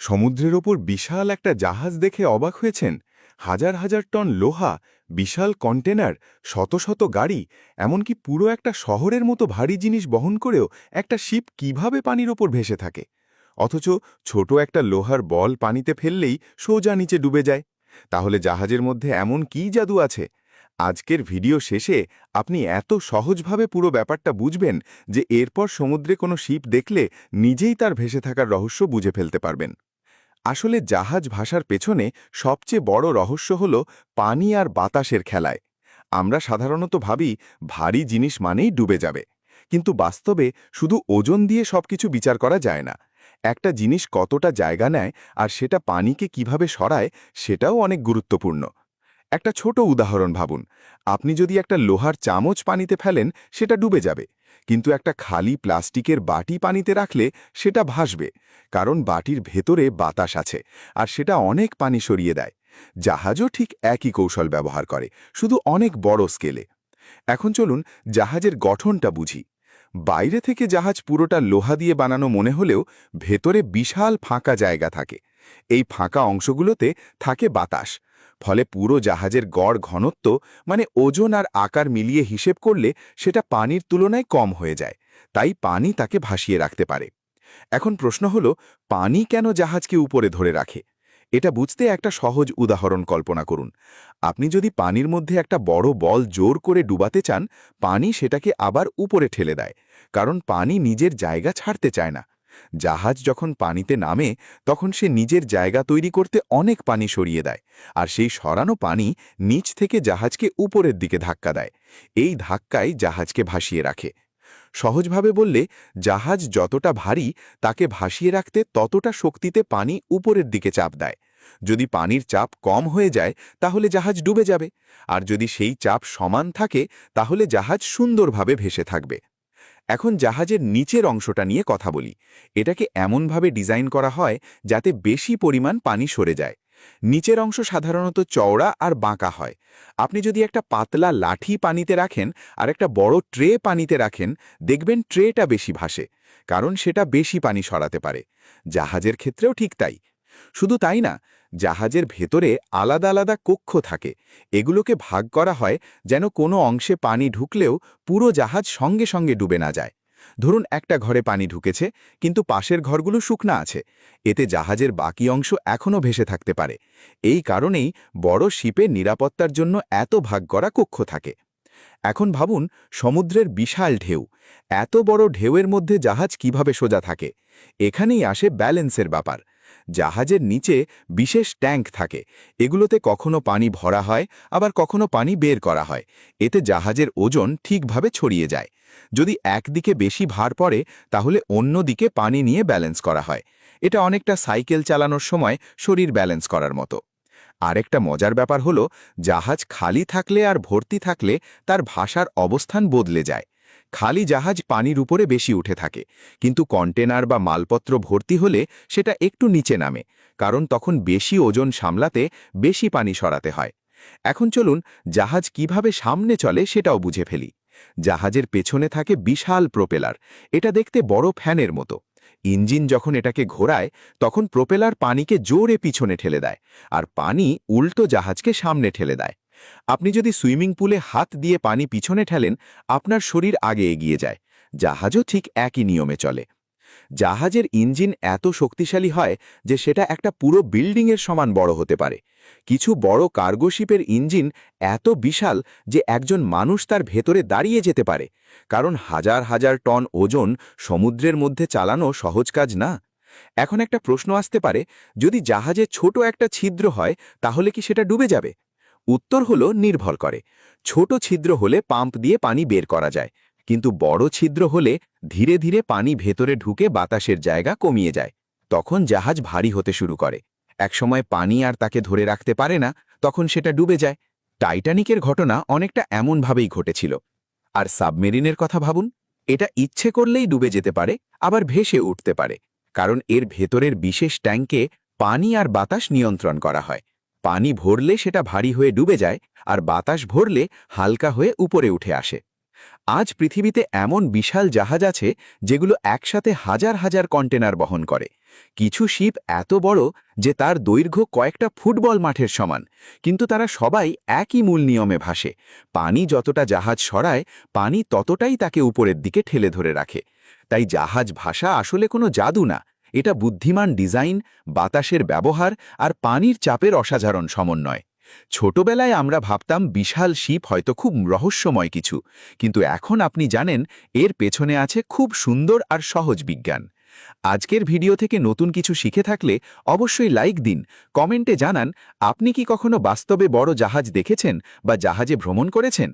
সমুদ্রের ওপর বিশাল একটা জাহাজ দেখে অবাক হয়েছেন। হাজার হাজার টন লোহা, বিশাল কন্টেনার, শত শত গাড়ি, এমনকি পুরো একটা শহরের মতো ভারী জিনিস বহন করেও একটা শিপ কিভাবে পানির ওপর ভেসে থাকে। অথচ ছোট একটা লোহার বল পানিতে ফেললেই সোজা নিচে ডুবে যায়। তাহলে জাহাজের মধ্যে এমন কী জাদু আছে? আজকের ভিডিও শেষে আপনি এত সহজভাবে পুরো ব্যাপারটা বুঝবেন যে এরপর সমুদ্রে কোনো শিপ দেখলে নিজেই তার ভেসে থাকার রহস্য বুঝে ফেলতে পারবেন। আসলে জাহাজ ভাষার পেছনে সবচেয়ে বড় রহস্য হল পানি আর বাতাসের খেলায়। আমরা সাধারণত ভাবি ভারী জিনিস মানেই ডুবে যাবে, কিন্তু বাস্তবে শুধু ওজন দিয়ে সবকিছু বিচার করা যায় না। একটা জিনিস কতটা জায়গা নেয় আর সেটা পানিকে কিভাবে সরায়, সেটাও অনেক গুরুত্বপূর্ণ। একটা ছোট উদাহরণ ভাবুন। আপনি যদি একটা লোহার চামচ পানিতে ফেলেন, সেটা ডুবে যাবে, কিন্তু একটা খালি প্লাস্টিকের বাটি পানিতে রাখলে সেটা ভাসবে, কারণ বাটির ভেতরে বাতাস আছে আর সেটা অনেক পানি সরিয়ে দেয়। জাহাজও ঠিক একই কৌশল ব্যবহার করে, শুধু অনেক বড় স্কেলে। এখন চলুন জাহাজের গঠনটা বুঝি। বাইরে থেকে জাহাজ পুরোটা লোহা দিয়ে বানানো মনে হলেও ভেতরে বিশাল ফাঁকা জায়গা থাকে। এই ফাঁকা অংশগুলোতে থাকে বাতাস। ফলে পুরো জাহাজের গড় ঘনত্ব, মানে ওজন আর আকার মিলিয়ে হিসেব করলে সেটা পানির তুলনায় কম হয়ে যায়। তাই পানি তাকে ভাসিয়ে রাখতে পারে। এখন প্রশ্ন হলো, পানি কেন জাহাজকে উপরে ধরে রাখে? এটা বুঝতে একটা সহজ উদাহরণ কল্পনা করুন। আপনি যদি পানির মধ্যে একটা বড় বল জোর করে ডুবাতে চান, পানি সেটাকে আবার উপরে ঠেলে দেয়, কারণ পানি নিজের জায়গা ছাড়তে চায় না। জাহাজ যখন পানিতে নামে, তখন সে নিজের জায়গা তৈরি করতে অনেক পানি সরিয়ে দেয়, আর সেই সরানো পানি নিচ থেকে জাহাজকে উপরের দিকে ধাক্কা দেয়। এই ধাক্কায় জাহাজকে ভাসিয়ে রাখে। সহজভাবে বললে, জাহাজ যতটা ভারী, তাকে ভাসিয়ে রাখতে ততটা শক্তিতে পানি উপরের দিকে চাপ দেয়। যদি পানির চাপ কম হয়ে যায়, তাহলে জাহাজ ডুবে যাবে, আর যদি সেই চাপ সমান থাকে, তাহলে জাহাজ সুন্দরভাবে ভেসে থাকবে। এখন জাহাজের নিচের অংশটা নিয়ে কথা বলি। এটাকে এমনভাবে ডিজাইন করা হয় যাতে বেশি পরিমাণ পানি সরে যায়। নিচের অংশ সাধারণত চওড়া আর বাঁকা হয়। আপনি যদি একটা পাতলা লাঠি পানিতে রাখেন আর একটা বড় ট্রে পানিতে রাখেন, দেখবেন ট্রেটা বেশি ভাসে, কারণ সেটা বেশি পানি সরাতে পারে। জাহাজের ক্ষেত্রেও ঠিক তাই। শুধু তাই না, জাহাজের ভেতরে আলাদা আলাদা কক্ষ থাকে। এগুলোকে ভাগ করা হয় যেন কোনো অংশে পানি ঢুকলেও পুরো জাহাজ সঙ্গে সঙ্গে ডুবে না যায়। ধরুন একটা ঘরে পানি ঢুকেছে, কিন্তু পাশের ঘরগুলো শুকনা আছে। এতে জাহাজের বাকি অংশ এখনও ভেসে থাকতে পারে। এই কারণেই বড় শিপে নিরাপত্তার জন্য এত ভাগ করা কক্ষ থাকে। এখন ভাবুন, সমুদ্রের বিশাল ঢেউ। এত বড় ঢেউয়ের মধ্যে জাহাজ কিভাবে সোজা থাকে? এখানেই আসে ব্যালেন্সের ব্যাপার। জাহাজের নিচে বিশেষ ট্যাঙ্ক থাকে। এগুলোতে কখনো পানি ভরা হয়, আবার কখনো পানি বের করা হয়। এতে জাহাজের ওজন ঠিকভাবে ছড়িয়ে যায়। যদি একদিকে বেশি ভার পড়ে, তাহলে অন্য দিকে পানি নিয়ে ব্যালেন্স করা হয়। এটা অনেকটা সাইকেল চালানোর সময় শরীর ব্যালেন্স করার মতো। আরেকটা মজার ব্যাপার হলো, জাহাজ খালি থাকলে আর ভর্তি থাকলে তার ভাষার অবস্থান বদলে যায়। খালি জাহাজ পানির উপরে বেশি উঠে থাকে, কিন্তু কন্টেনার বা মালপত্র ভর্তি হলে সেটা একটু নিচে নামে, কারণ তখন বেশি ওজন সামলাতে বেশি পানি সরাতে হয়। এখন চলুন জাহাজ কিভাবে সামনে চলে সেটাও বুঝে ফেলি। জাহাজের পেছনে থাকে বিশাল প্রোপেলার। এটা দেখতে বড় ফ্যানের মতো। ইঞ্জিন যখন এটাকে ঘোরায়, তখন প্রোপেলার পানিকে জোরে পিছনে ঠেলে দেয়, আর পানি উল্টো জাহাজকে সামনে ঠেলে দেয়। আপনি যদি সুইমিং পুলে হাত দিয়ে পানি পিছনে ঠেলেন, আপনার শরীর আগে এগিয়ে যায়। জাহাজও ঠিক একই নিয়মে চলে। জাহাজের ইঞ্জিন এত শক্তিশালী হয় যে সেটা একটা পুরো বিল্ডিংয়ের সমান বড় হতে পারে। কিছু বড় কার্গো শিপের ইঞ্জিন এত বিশাল যে একজন মানুষ তার ভেতরে দাঁড়িয়ে যেতে পারে, কারণ হাজার হাজার টন ওজন সমুদ্রের মধ্যে চালানো সহজ কাজ না। এখন একটা প্রশ্ন আসতে পারে, যদি জাহাজে ছোট একটা ছিদ্র হয়, তাহলে কি সেটা ডুবে যাবে? উত্তর হলো, নির্ভর করে। ছোট ছিদ্র হলে পাম্প দিয়ে পানি বের করা যায়, কিন্তু বড় ছিদ্র হলে ধীরে ধীরে পানি ভেতরে ঢুকে বাতাসের জায়গা কমিয়ে যায়। তখন জাহাজ ভারী হতে শুরু করে। একসময় পানি আর তাকে ধরে রাখতে পারে না, তখন সেটা ডুবে যায়। টাইটানিকের ঘটনা অনেকটা এমনভাবেই ঘটেছিল। আর সাবমেরিনের কথা ভাবুন। এটা ইচ্ছে করলেই ডুবে যেতে পারে, আবার ভেসে উঠতে পারে, কারণ এর ভেতরের বিশেষ ট্যাঙ্কে পানি আর বাতাস নিয়ন্ত্রণ করা হয়। পানি ভরলে সেটা ভারী হয়ে ডুবে যায়, আর বাতাস ভরলে হালকা হয়ে উপরে উঠে আসে। আজ পৃথিবীতে এমন বিশাল জাহাজ আছে যেগুলো একসাথে হাজার হাজার কন্টেনার বহন করে। কিছু শিপ এত বড় যে তার দৈর্ঘ্য কয়েকটা ফুটবল মাঠের সমান, কিন্তু তারা সবাই একই মূল নিয়মে ভাসে। পানি যতটা জাহাজ সরায়, পানি ততটাই তাকে উপরের দিকে ঠেলে ধরে রাখে। তাই জাহাজ ভাষা আসলে কোনো জাদু না, এটা বুদ্ধিমান ডিজাইন, বাতাসের ব্যবহার আর পানির চাপের অসাধারণ সমন্বয়। ছোটবেলায় আমরা ভাবতাম বিশাল শিপ হয়তো খুব রহস্যময় কিছু, কিন্তু এখন আপনি জানেন এর পেছনে আছে খুব সুন্দর আর সহজ বিজ্ঞান। আজকের ভিডিও থেকে নতুন কিছু শিখে থাকলে অবশ্যই লাইক দিন, কমেন্টে জানান আপনি কি কখনো বাস্তবে বড় জাহাজ দেখেছেন বা জাহাজে ভ্রমণ করেছেন।